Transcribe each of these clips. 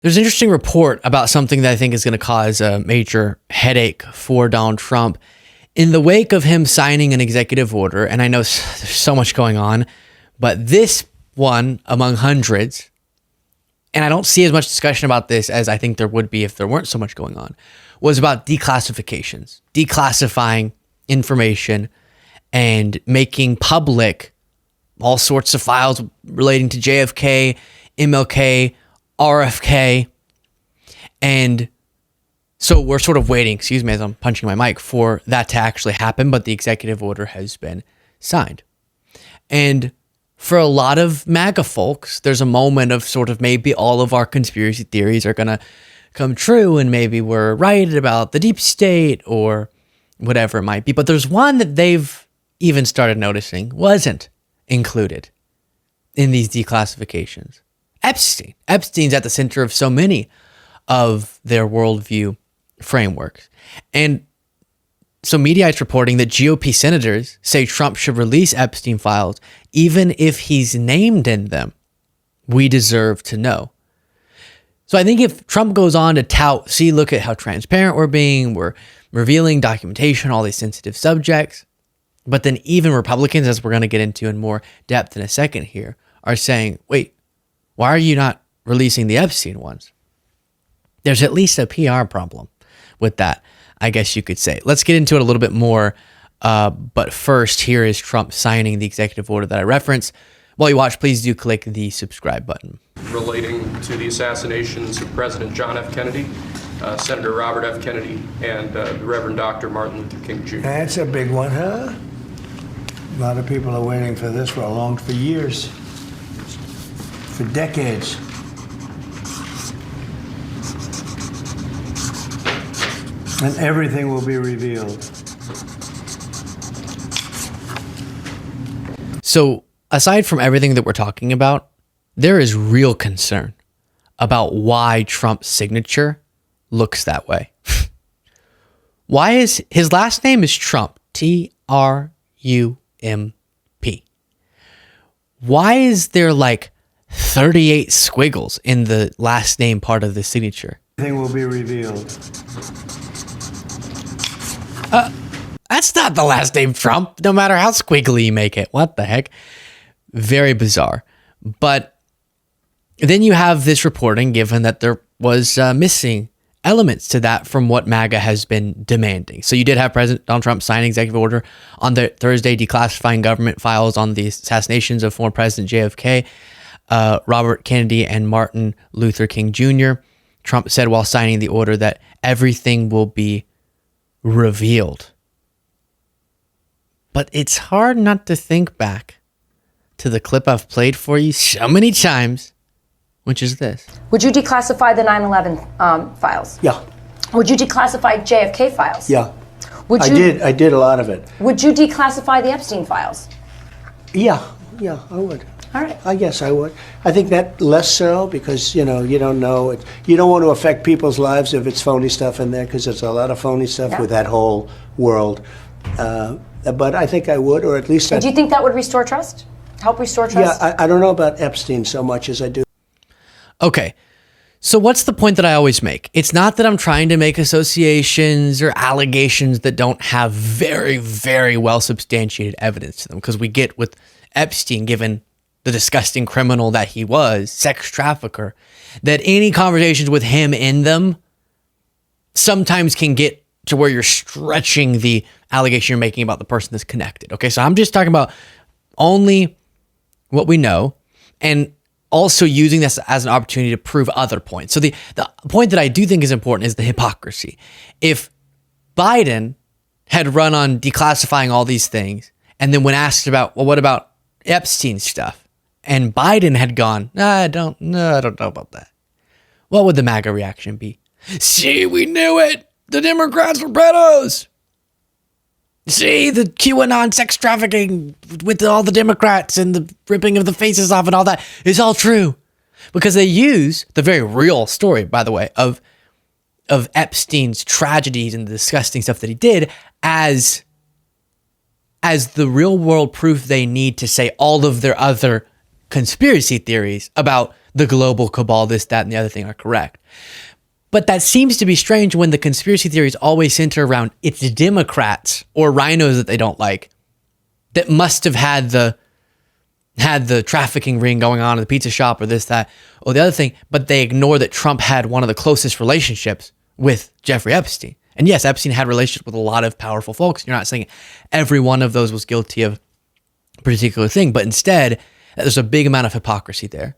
There's an interesting report about something that I think is going to cause a major headache for Donald Trump. In the wake of him signing an executive order, and I know there's so much going on, but this one among hundreds, and I don't see as much discussion about this as I think there would be if there weren't so much going on, was about declassifications, declassifying information and making public all sorts of files relating to JFK, MLK, RFK. And so we're sort of waiting, excuse me as I'm punching my mic, for that to actually happen, but the executive order has been signed. And for a lot of MAGA folks, there's a moment of sort of maybe all of our conspiracy theories are going to come true and maybe we're right about the deep state or whatever it might be. But there's one that they've even started noticing wasn't included in these declassifications. Epstein. Epstein's at the center of so many of their worldview frameworks. And so Mediaite's reporting that GOP senators say Trump should release Epstein files, even if he's named in them. We deserve to know. So I think if Trump goes on to tout, see, look at how transparent we're being, we're revealing documentation, all these sensitive subjects, but then even Republicans, as we're going to get into in more depth in a second here, are saying, wait, why are you not releasing the Epstein ones? There's at least a PR problem with that, I guess you could say. Let's get into it a little bit more. But first, here is Trump signing the executive order that I referenced. While you watch, please do click the subscribe button. Relating to the assassinations of President John F. Kennedy, Senator Robert F. Kennedy, and the Reverend Dr. Martin Luther King Jr. That's a big one, huh? A lot of people are waiting for this for years, for decades. And everything will be revealed. So aside from everything that we're talking about, there is real concern about why Trump's signature looks that way. Why is his last name is Trump, Trump. Why is there like 38 squiggles in the last name part of the signature? Everything will be revealed. That's not the last name Trump, no matter how squiggly you make it. What the heck? Very bizarre. But then you have this reporting, given that there was missing elements to that from what MAGA has been demanding. So you did have President Donald Trump sign an executive order on the Thursday declassifying government files on the assassinations of former President JFK, Robert Kennedy, and Martin Luther King Jr. Trump said while signing the order that everything will be revealed. But it's hard not to think back to the clip I've played for you so many times, which is this. Would you declassify the 9/11 files? Yeah. Would you declassify JFK files? Yeah. Would you, I did a lot of it. Would you declassify the Epstein files? Yeah, I would. All right. I guess I would. I think that less so because, you don't know it. You don't want to affect people's lives if it's phony stuff in there because there's a lot of phony stuff with that whole world. But I think I would, or at least Do you think that would restore trust? Help restore trust? Yeah, I don't know about Epstein so much as I do. Okay, so what's the point that I always make? It's not that I'm trying to make associations or allegations that don't have very, very well substantiated evidence to them, because we get with Epstein, given the disgusting criminal that he was, sex trafficker, that any conversations with him in them sometimes can get to where you're stretching the allegation you're making about the person that's connected. Okay, so I'm just talking about only what we know and also using this as an opportunity to prove other points. So the point that I do think is important is the hypocrisy. If Biden had run on declassifying all these things, and then when asked about, well, what about Epstein stuff? And Biden had gone, I don't know about that. What would the MAGA reaction be? See, we knew it. The Democrats were pedos. See, the QAnon sex trafficking with all the Democrats and the ripping of the faces off and all that is all true. Because they use the very real story, by the way, of Epstein's tragedies and the disgusting stuff that he did as the real world proof they need to say all of their other conspiracy theories about the global cabal, this, that, and the other thing are correct. But that seems to be strange when the conspiracy theories always center around it's Democrats or rhinos that they don't like that must have had the trafficking ring going on at the pizza shop or this, that, or the other thing, but they ignore that Trump had one of the closest relationships with Jeffrey Epstein. And yes, Epstein had relationships with a lot of powerful folks. You're not saying every one of those was guilty of a particular thing, but instead, there's a big amount of hypocrisy there.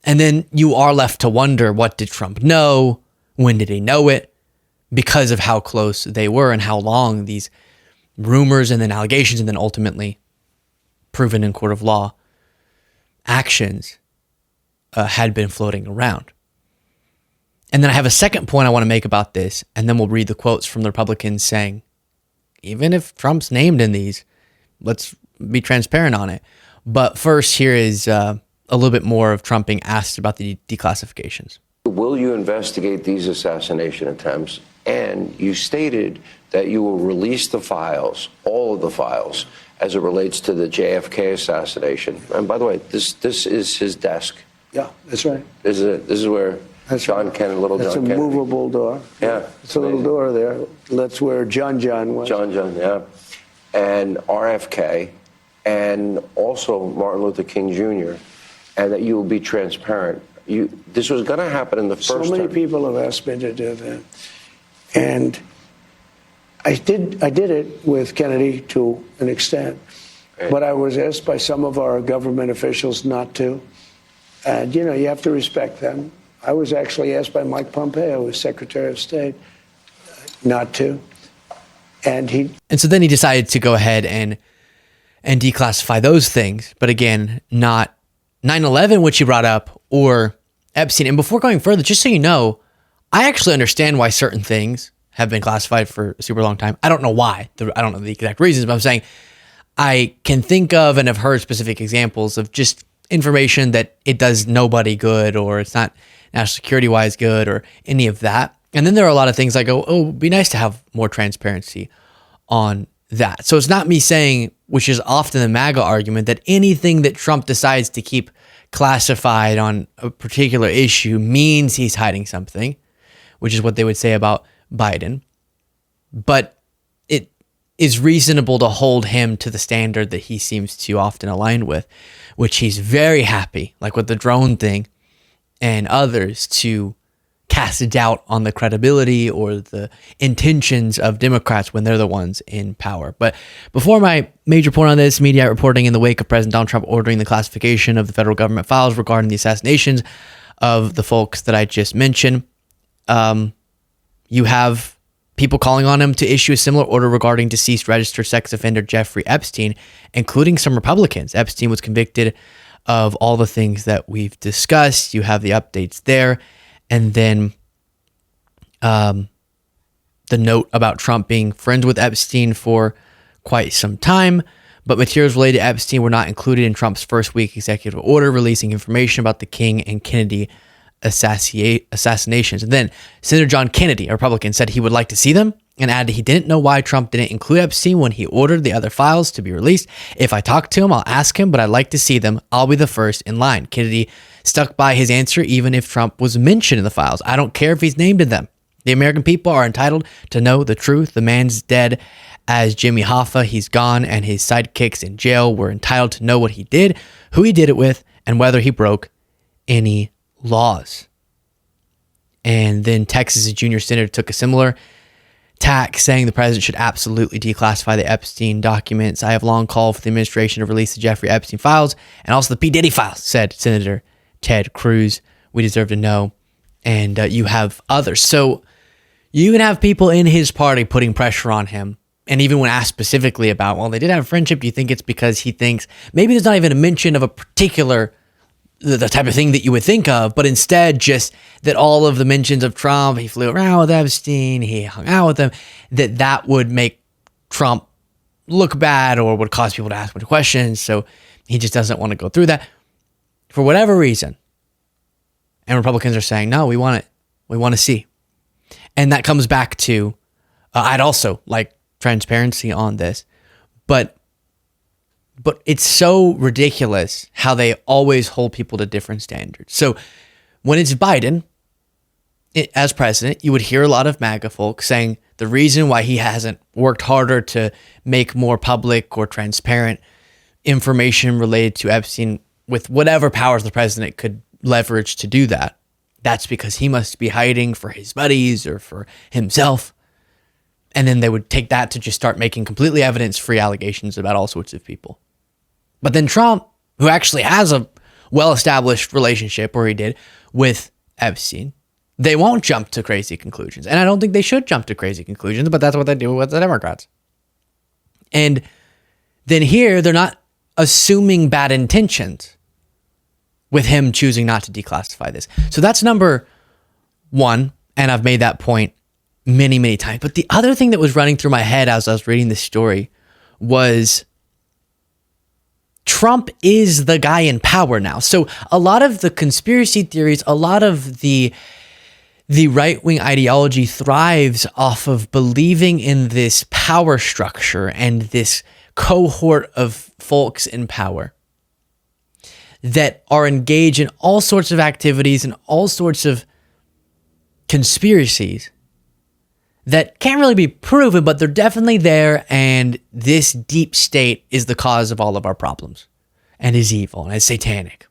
And then you are left to wonder, what did Trump know? When did he know it? Because of how close they were and how long these rumors and then allegations and then ultimately proven in court of law actions had been floating around. And then I have a second point I want to make about this, and then we'll read the quotes from the Republicans saying, even if Trump's named in these, let's be transparent on it. But first, here is a little bit more of Trump being asked about the declassifications. Will you investigate these assassination attempts? And you stated that you will release the files, all of the files, as it relates to the JFK assassination. And by the way, this is his desk. Yeah, that's right. This is where John Kennedy, little That's John a Kennedy. movable door. Yeah. It's a little door there. That's where John was. John, yeah. And RFK, and also Martin Luther King Jr., and that you will be transparent. This was going to happen in the first So many term. people have asked me to do that. And I did it with Kennedy to an extent. Right. But I was asked by some of our government officials not to. And, you have to respect them. I was actually asked by Mike Pompeo, who's Secretary of State, not to. And so then he decided to go ahead and declassify those things. But again, not 9/11, which he brought up, or Epstein. And before going further, just so you know, I actually understand why certain things have been classified for a super long time. I don't know why. I don't know the exact reasons, but I'm saying I can think of and have heard specific examples of just information that it does nobody good, or it's not national security wise good, or any of that. And then there are a lot of things I go, oh, it'd be nice to have more transparency on that. So it's not me saying, which is often the MAGA argument, that anything that Trump decides to keep classified on a particular issue means he's hiding something, which is what they would say about Biden. But it is reasonable to hold him to the standard that he seems to often align with, which he's very happy, like with the drone thing and others, to cast doubt on the credibility or the intentions of Democrats when they're the ones in power. But before my major point on this, media reporting in the wake of President Donald Trump ordering the classification of the federal government files regarding the assassinations of the folks that I just mentioned, you have people calling on him to issue a similar order regarding deceased registered sex offender Jeffrey Epstein, including some Republicans. Epstein was convicted of all the things that we've discussed. You have the updates there. And then the note about Trump being friends with Epstein for quite some time, but materials related to Epstein were not included in Trump's first week executive order releasing information about the King and Kennedy assassinations. And then Senator John Kennedy, a Republican, said he would like to see them and added he didn't know why Trump didn't include Epstein when he ordered the other files to be released. If I talk to him, I'll ask him, but I'd like to see them. I'll be the first in line. Kennedy stuck by his answer even if Trump was mentioned in the files. I don't care if he's named in them. The American people are entitled to know the truth. The man's dead as Jimmy Hoffa. He's gone, and his sidekicks in jail were entitled to know what he did, who he did it with, and whether he broke any laws. And then Texas' junior senator took a similar tack, saying the president should absolutely declassify the Epstein documents. I have long called for the administration to release the Jeffrey Epstein files and also the P. Diddy files, said Senator Ted Cruz. We deserve to know. And you have others. So you even have people in his party putting pressure on him. And even when asked specifically about, well, they did have a friendship, do you think it's because he thinks maybe there's not even a mention of a particular the type of thing that you would think of, but instead just that all of the mentions of Trump, he flew around with Epstein, he hung out with him, that would make Trump look bad or would cause people to ask more questions. So he just doesn't want to go through that for whatever reason. And Republicans are saying, no, we want it. We want to see. And that comes back to, I'd also like transparency on this, but But it's so ridiculous how they always hold people to different standards. So when it's Biden as president, you would hear a lot of MAGA folks saying the reason why he hasn't worked harder to make more public or transparent information related to Epstein with whatever powers the president could leverage to do that, that's because he must be hiding for his buddies or for himself. And then they would take that to just start making completely evidence-free allegations about all sorts of people. But then Trump, who actually has a well-established relationship, or he did, with Epstein, they won't jump to crazy conclusions. And I don't think they should jump to crazy conclusions, but that's what they do with the Democrats. And then here, they're not assuming bad intentions with him choosing not to declassify this. So that's number one, and I've made that point many, many times. But the other thing that was running through my head as I was reading this story was Trump is the guy in power now. So a lot of the conspiracy theories, a lot of the right-wing ideology thrives off of believing in this power structure and this cohort of folks in power that are engaged in all sorts of activities and all sorts of conspiracies that can't really be proven, but they're definitely there, and this deep state is the cause of all of our problems and is evil and is satanic.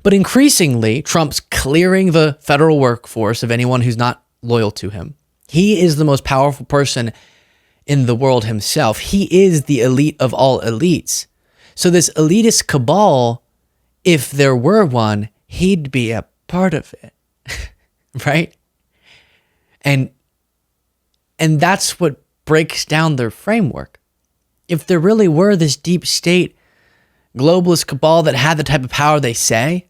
But increasingly, Trump's clearing the federal workforce of anyone who's not loyal to him. He is the most powerful person in the world himself. He is the elite of all elites. So this elitist cabal, if there were one, he'd be a part of it, right? And that's what breaks down their framework. If there really were this deep state globalist cabal that had the type of power they say,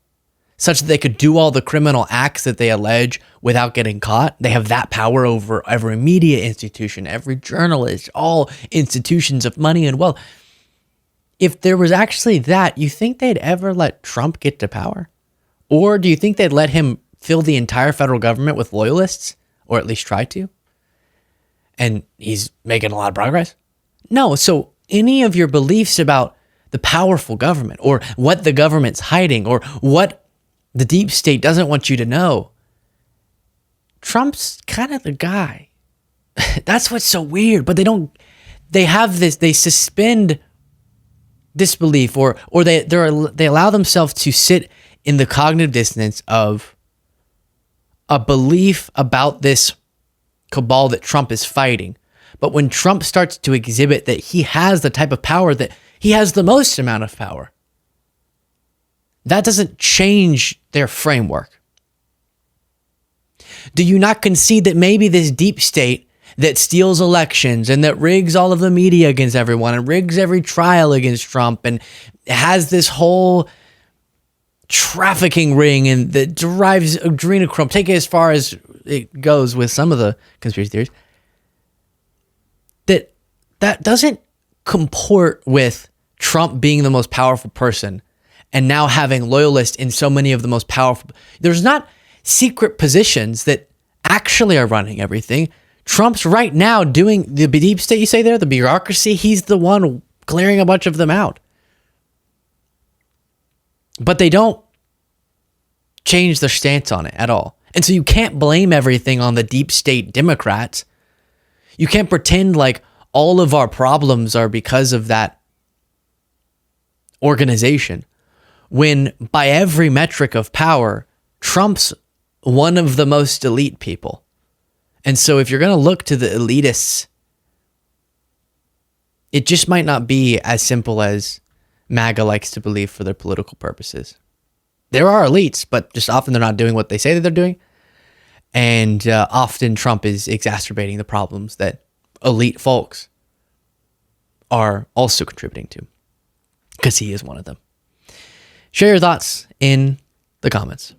such that they could do all the criminal acts that they allege without getting caught, they have that power over every media institution, every journalist, all institutions of money and wealth. If there was actually that, you think they'd ever let Trump get to power? Or do you think they'd let him fill the entire federal government with loyalists? Or at least try to? And he's making a lot of progress? No. So any of your beliefs about the powerful government or what the government's hiding or what the deep state doesn't want you to know, Trump's kind of the guy. That's what's so weird. But they suspend disbelief or they allow themselves to sit in the cognitive dissonance of a belief about this cabal that Trump is fighting. But when Trump starts to exhibit that he has the type of power, that he has the most amount of power, that doesn't change their framework. Do you not concede that maybe this deep state that steals elections and that rigs all of the media against everyone and rigs every trial against Trump and has this whole trafficking ring and that derives adrenochrome, take it as far as it goes with some of the conspiracy theories, that doesn't comport with Trump being the most powerful person and now having loyalists in so many of the most powerful. There's not secret positions that actually are running everything. Trump's right now doing the deep state, you say there, the bureaucracy, he's the one clearing a bunch of them out. But they don't change their stance on it at all. And so you can't blame everything on the deep state Democrats. You can't pretend like all of our problems are because of that organization, when by every metric of power, Trump's one of the most elite people. And so if you're going to look to the elitists, it just might not be as simple as MAGA likes to believe for their political purposes. There are elites, but just often they're not doing what they say that they're doing. And often Trump is exacerbating the problems that elite folks are also contributing to, because he is one of them. Share your thoughts in the comments.